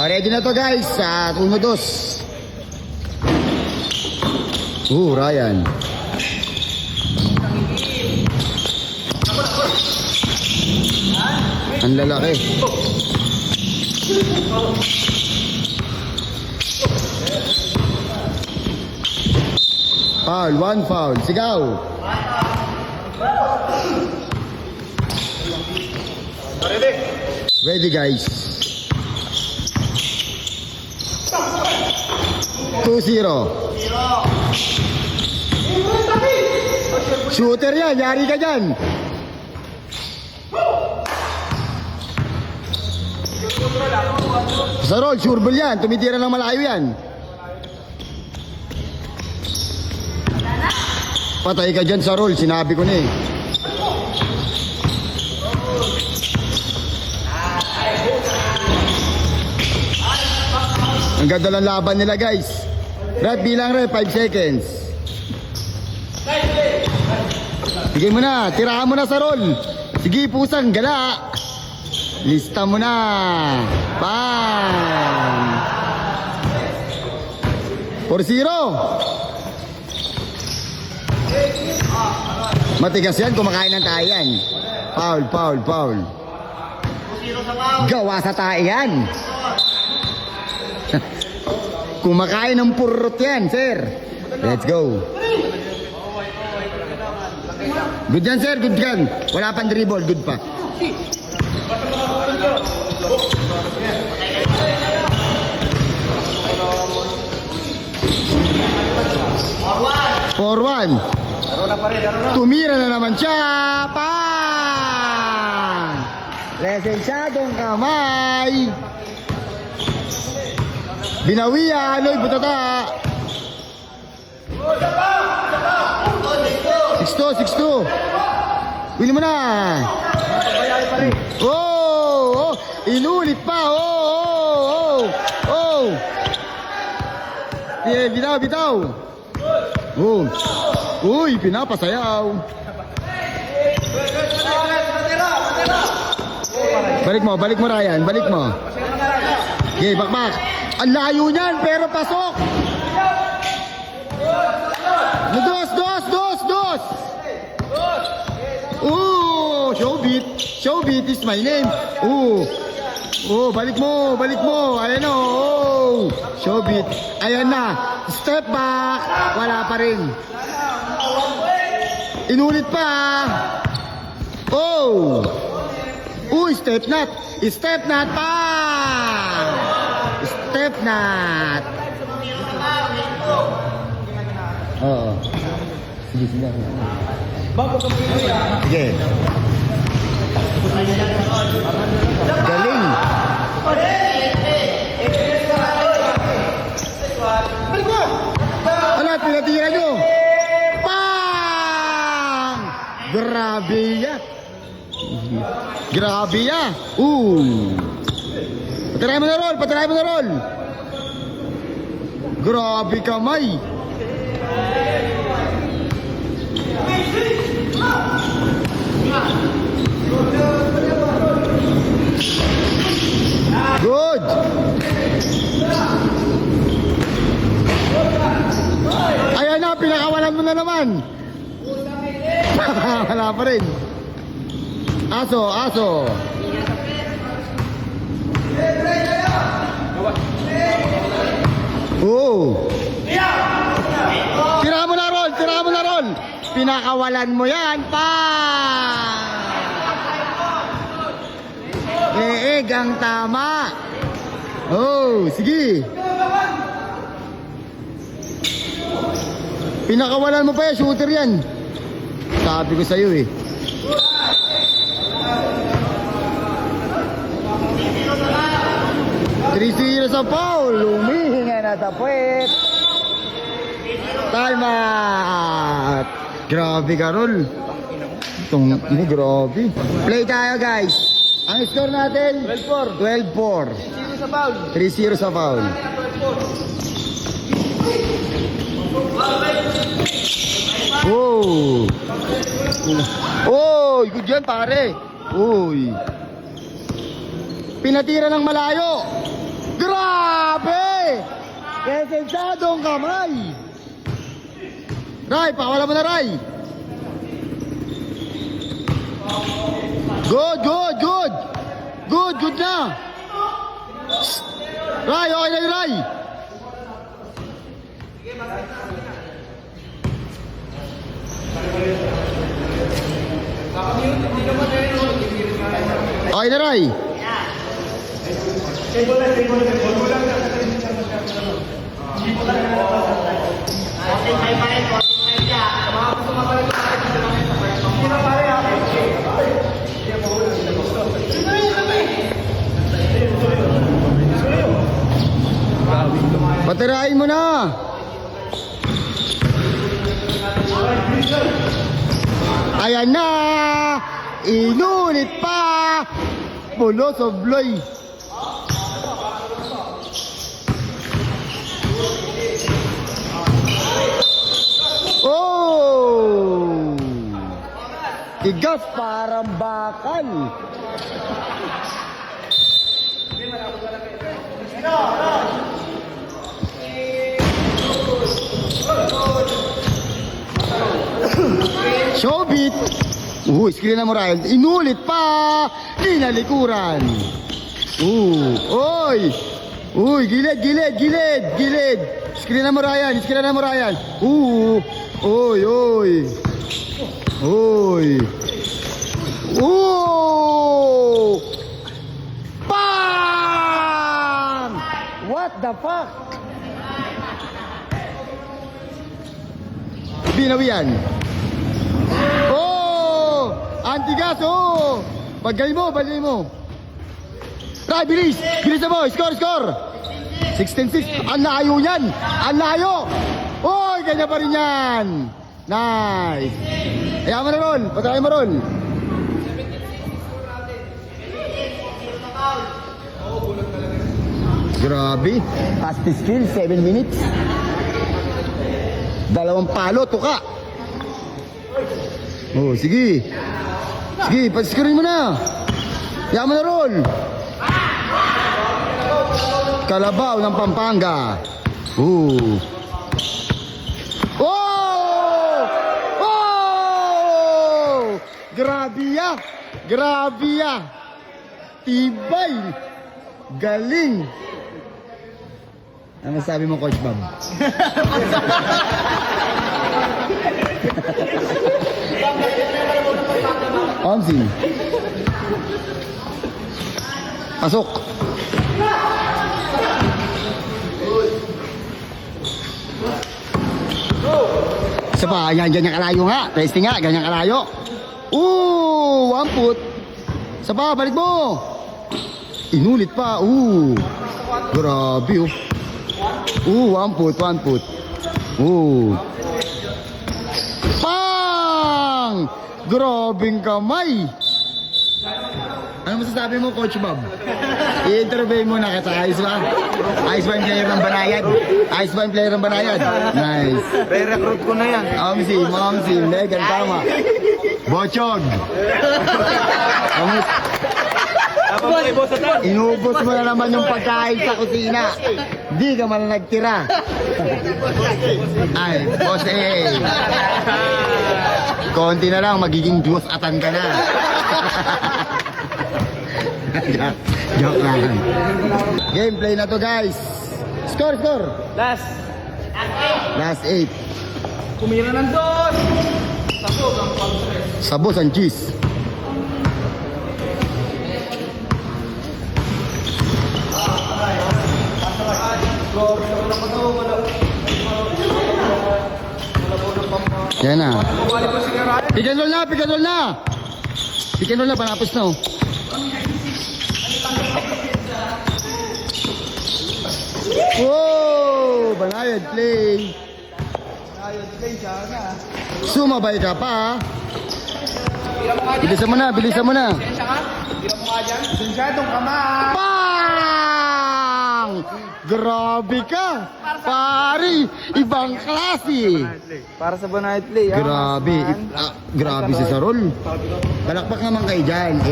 Ready na to guys. Sa 1-2. Ryan. Ang lalaki. Foul, 1 foul. Sigaw. Ready guys. 2-0. Shooter yan, yari ka dyan. Sa roll, sure ball yan. Tumitira ng malayo yan. Patay ka dyan sa roll, sinabi ko na eh. Ang ganda ng laban nila guys. Brad, bilang rin, 5 seconds. Sige mo na, tirahan mo na sa roll. Sige, pusang, gala. Lista mo na. Bang! 4-0. Matigas yan, kumakain ng tayo yan. Foul, foul, foul. Gawa sa tayo yan. Kumakain ng purot yan, sir. Let's go. Good yan, sir. Good yan. Wala pang dribble. Good pa. 4-1. Tumira na naman siya. Pang! Resensyadong kamay. Binawiya, Lloyd Butata. 6-2. Win mo na. Oh, inulit pa. Bitaw. Uy, pinapasayaw. Balik mo Ryan, balik mo. Okay, bakbak. Ang layo niyan, pero pasok. Dos. Showbeat is my name. Balik mo. Ayan o. Showbeat. Ayan na. Step back. Wala pa rin. Inulit pa. Step nut pa. Step nut. Oo. Sige. Sige. Galing. Ala, pinatira nyo. Pang! Grabe ya. Patry mo na roll. Grabe kamay. Good. Ayan na, pinakawalan mo na naman. Wala pa rin. Aso. Tira mo na roll. Pinakawalan mo yan pa. Ang tama. Sige. Pinakawalan mo pa yan, shooter yan. Sabi ko sa'yo eh. Three sa foul. Humihinga na tapwet. Time out. Grabe ka, Rol. Grabe. Play tayo, guys. Ang score natin 12-4. 3-0 sa foul. Good yan, pare. Pinatira ng malayo. Grabe! Lisensyadong kamay. Ray, pakawala mo na, Ray. Good, good, good. Good, good na. Ray, okay na yun, Ray. Okay na, Ray. Patirain mo na. Ayan na. Inulit pa. Pulo sobloy. Oh! Tigas parang bakal. Showbit. Screen na mo, Ryan. Inulit pa. Linalikuran. Oy. Uy, gilid, gilid, gilid, gilid. Screen na mo, Ryan. Screen na mo, Ryan. Oy, oy. Oy. Bam! What the fuck? Binawian. Antigas, Bagay mo, bagay mo. Try, bilis. Bilis na mo. Score, score. 16-6. Ang layo yan. Ang layo. Oy, ganyan pa rin yan. Nice. Ayaw mo na ron. Patry mo ron. Grabe. Fast skill, 7 minutes. Dalawang palo, tuka. Sige. Sige, pasikurin mo na. Ayaw mo na ron. Kalabaw ng Pampanga. Oh! Grabe ya! Grabe ya! Tibay! Galing! Ano sabi mo, Coach Bob? Omsi. Pasok. Isa pa, ganyan kalayo nga. Testing nga, ganyan kalayo. One foot. Isa pa, balik mo. Inulit pa. Grabe. One foot, one foot. Pang! Grabing kamay. Ano masasabi mo, Coach Bob? I-interview mo na kita. Ayos ba? Ayos ba yung player ng Banayad? Ayos ba yung player ng Banayad? Nice. Re-recruit ko na yan. Mamsi, legal, tama. Bochog. Inubos mo na naman yung pagkain sa kusina. Di ka man nagtira. Ay, boss konti na lang, magiging Diyos atan ka na. Joke lang. Gameplay na to, guys. Score. Last 8. Kumira ng dos. Sabos ang cheese. Yan na. Pick and roll na. Pick and roll na, panapos na. Banayad play. Sumabay ka pa. Bilisan mo na. Lisensyadong kamay. Bang! Grabe ka. Pari, ibang klase. Para sa Banayad Play. Grabe si Sarol. Palakpak naman kayo dyan.